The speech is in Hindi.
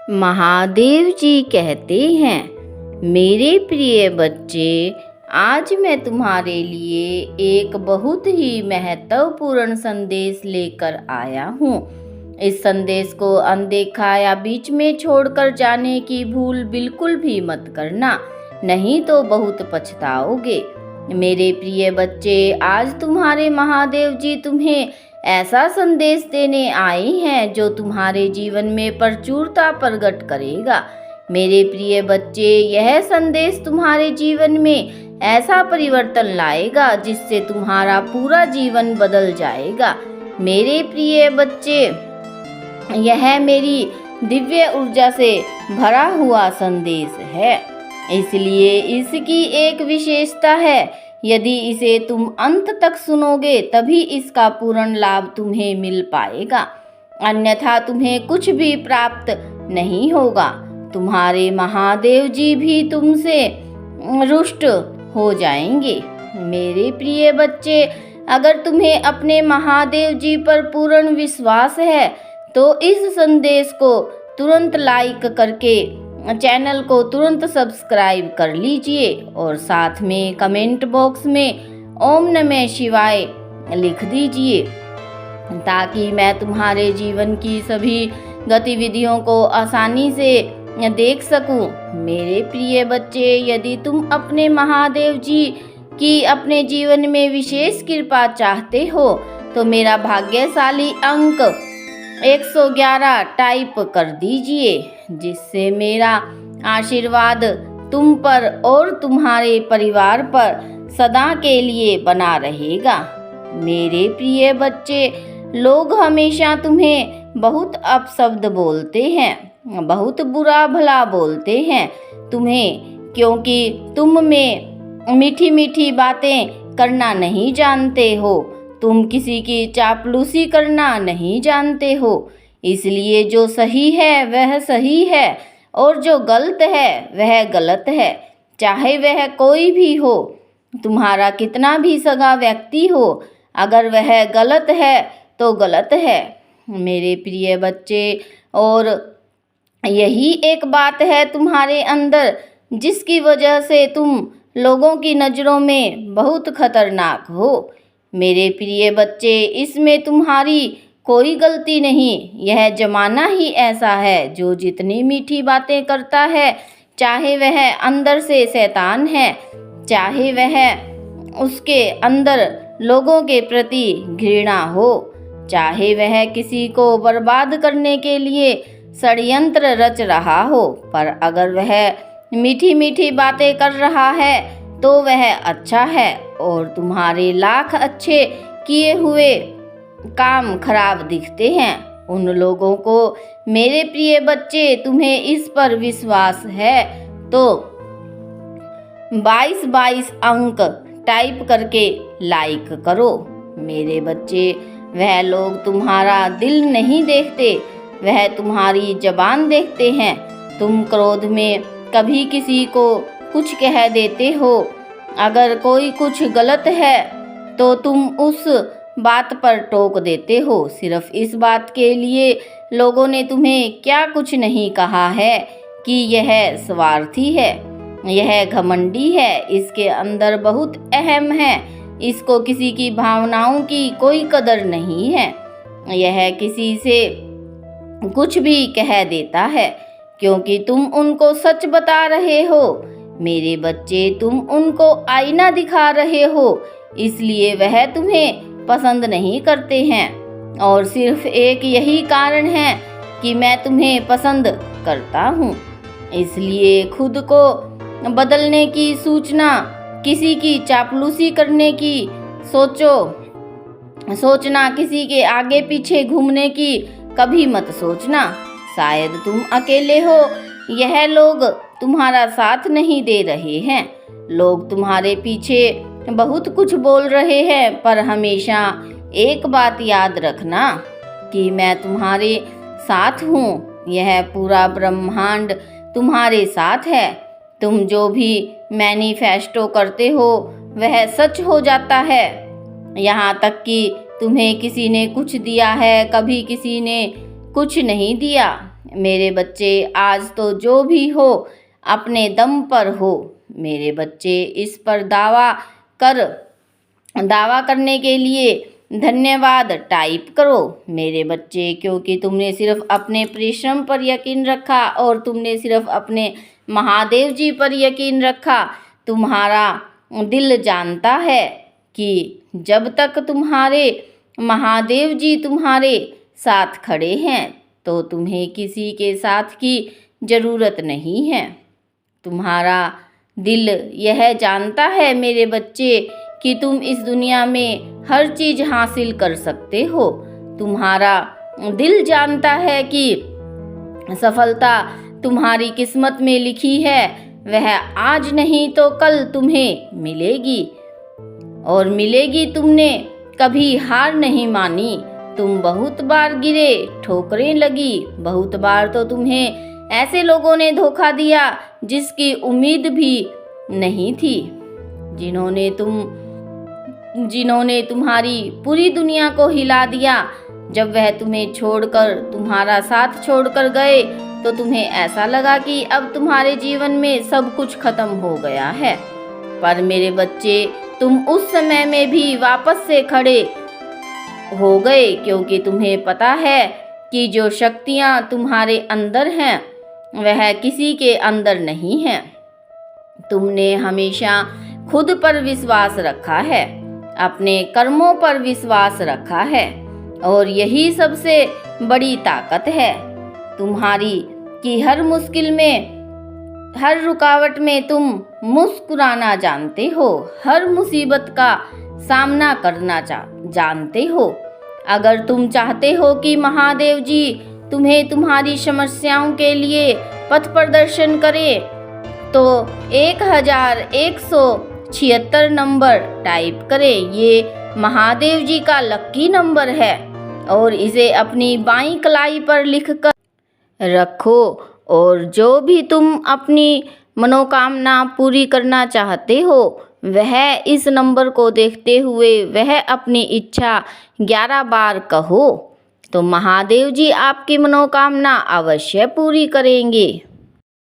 महादेव जी कहते हैं, मेरे प्रिय बच्चे, आज मैं तुम्हारे लिए एक बहुत ही महत्वपूर्ण संदेश लेकर आया हूँ। इस संदेश को अनदेखा या बीच में छोड़कर जाने की भूल बिल्कुल भी मत करना, नहीं तो बहुत पछताओगे। मेरे प्रिय बच्चे, आज तुम्हारे महादेव जी तुम्हें ऐसा संदेश देने आए हैं जो तुम्हारे जीवन में प्रचुरता प्रकट करेगा। मेरे प्रिय बच्चे, यह संदेश तुम्हारे जीवन में ऐसा परिवर्तन लाएगा जिससे तुम्हारा पूरा जीवन बदल जाएगा। मेरे प्रिय बच्चे, यह मेरी दिव्य ऊर्जा से भरा हुआ संदेश है, इसलिए इसकी एक विशेषता है। यदि इसे तुम अंत तक सुनोगे तभी इसका पूर्ण लाभ तुम्हें मिल पाएगा, अन्यथा तुम्हें कुछ भी प्राप्त नहीं होगा। तुम्हारे महादेव जी भी तुमसे रुष्ट हो जाएंगे। मेरे प्रिय बच्चे, अगर तुम्हें अपने महादेव जी पर पूर्ण विश्वास है तो इस संदेश को तुरंत लाइक करके चैनल को तुरंत सब्सक्राइब कर लीजिए और साथ में कमेंट बॉक्स में ओम नमः शिवाय लिख दीजिए, ताकि मैं तुम्हारे जीवन की सभी गतिविधियों को आसानी से देख सकूं। मेरे प्रिय बच्चे, यदि तुम अपने महादेव जी की अपने जीवन में विशेष कृपा चाहते हो तो मेरा भाग्यशाली अंक 111 टाइप कर दीजिए, जिससे मेरा आशीर्वाद तुम पर और तुम्हारे परिवार पर सदा के लिए बना रहेगा। मेरे प्रिय बच्चे, लोग हमेशा तुम्हें बहुत अपशब्द बोलते हैं, बहुत बुरा भला बोलते हैं तुम्हें, क्योंकि तुम में मीठी मीठी बातें करना नहीं जानते हो, तुम किसी की चापलूसी करना नहीं जानते हो। इसलिए जो सही है वह सही है और जो गलत है वह गलत है, चाहे वह कोई भी हो, तुम्हारा कितना भी सगा व्यक्ति हो। अगर वह गलत है तो गलत है मेरे प्रिय बच्चे। और यही एक बात है तुम्हारे अंदर जिसकी वजह से तुम लोगों की नज़रों में बहुत खतरनाक हो। मेरे प्रिय बच्चे, इसमें तुम्हारी कोई गलती नहीं, यह जमाना ही ऐसा है जो जितनी मीठी बातें करता है, चाहे वह अंदर से शैतान है, चाहे वह उसके अंदर लोगों के प्रति घृणा हो, चाहे वह किसी को बर्बाद करने के लिए षड्यंत्र रच रहा हो, पर अगर वह मीठी मीठी बातें कर रहा है तो वह अच्छा है और तुम्हारे लाख अच्छे किए हुए काम खराब दिखते हैं उन लोगों को। मेरे प्रिय बच्चे, तुम्हें इस पर विश्वास है तो 22 अंक टाइप करके लाइक करो। मेरे बच्चे, वह लोग तुम्हारा दिल नहीं देखते, वह तुम्हारी जबान देखते हैं। तुम क्रोध में कभी किसी को कुछ कह देते हो, अगर कोई कुछ गलत है तो तुम उस बात पर टोक देते हो, सिर्फ इस बात के लिए लोगों ने तुम्हें क्या कुछ नहीं कहा है कि यह स्वार्थी है, यह घमंडी है, इसके अंदर बहुत अहम है, इसको किसी की भावनाओं की कोई कदर नहीं है, यह किसी से कुछ भी कह देता है क्योंकि तुम उनको सच बता रहे हो। मेरे बच्चे, तुम उनको आईना दिखा रहे हो, इसलिए वह तुम्हें पसंद नहीं करते हैं और सिर्फ एक यही कारण है कि मैं तुम्हें पसंद करता हूँ। इसलिए खुद को बदलने की सूचना, किसी की चापलूसी करने की सोचना, किसी के आगे पीछे घूमने की कभी मत सोचना। शायद तुम अकेले हो, यह लोग तुम्हारा साथ नहीं दे रहे हैं, लोग तुम्हारे पीछे बहुत कुछ बोल रहे हैं, पर हमेशा एक बात याद रखना कि मैं तुम्हारे साथ हूँ। यह पूरा ब्रह्मांड तुम्हारे साथ है। तुम जो भी मैनिफेस्टो करते हो वह सच हो जाता है। यहाँ तक कि तुम्हें किसी ने कुछ दिया है, कभी किसी ने कुछ नहीं दिया, मेरे बच्चे आज तो जो भी हो अपने दम पर हो। मेरे बच्चे इस पर दावा करने के लिए धन्यवाद टाइप करो। मेरे बच्चे, क्योंकि तुमने सिर्फ अपने परिश्रम पर यकीन रखा और तुमने सिर्फ अपने महादेव जी पर यकीन रखा। तुम्हारा दिल जानता है कि जब तक तुम्हारे महादेव जी तुम्हारे साथ खड़े हैं तो तुम्हें किसी के साथ की ज़रूरत नहीं है। तुम्हारा दिल यह जानता है मेरे बच्चे कि तुम इस दुनिया में हर चीज़ हासिल कर सकते हो। तुम्हारा दिल जानता है कि सफलता तुम्हारी किस्मत में लिखी है, वह आज नहीं तो कल तुम्हें मिलेगी और मिलेगी। तुमने कभी हार नहीं मानी। तुम बहुत बार गिरे, ठोकरें लगी, बहुत बार तो तुम्हें ऐसे लोगों ने धोखा दिया जिसकी उम्मीद भी नहीं थी, जिन्होंने तुम्हारी पूरी दुनिया को हिला दिया। जब वह तुम्हें छोड़कर, तुम्हारा साथ छोड़कर गए तो तुम्हें ऐसा लगा कि अब तुम्हारे जीवन में सब कुछ खत्म हो गया है। पर मेरे बच्चे, तुम उस समय में भी वापस से खड़े हो गए, क्योंकि तुम्हें पता है कि जो शक्तियाँ तुम्हारे अंदर हैं वह किसी के अंदर नहीं हैं। तुमने हमेशा खुद पर विश्वास रखा है, अपने कर्मों पर विश्वास रखा है और यही सबसे बड़ी ताकत है तुम्हारी कि हर मुश्किल में, हर रुकावट में तुम मुस्कुराना जानते हो, हर मुसीबत का सामना करना जानते हो। अगर तुम चाहते हो कि महादेव जी तुम्हें तुम्हारी समस्याओं के लिए पथ प्रदर्शन करें तो 1176 नंबर टाइप करें। ये महादेव जी का लकी नंबर है और इसे अपनी बाईं कलाई पर लिखकर रखो और जो भी तुम अपनी मनोकामना पूरी करना चाहते हो वह इस नंबर को देखते हुए वह अपनी इच्छा 11 बार कहो तो महादेव जी आपकी मनोकामना अवश्य पूरी करेंगे।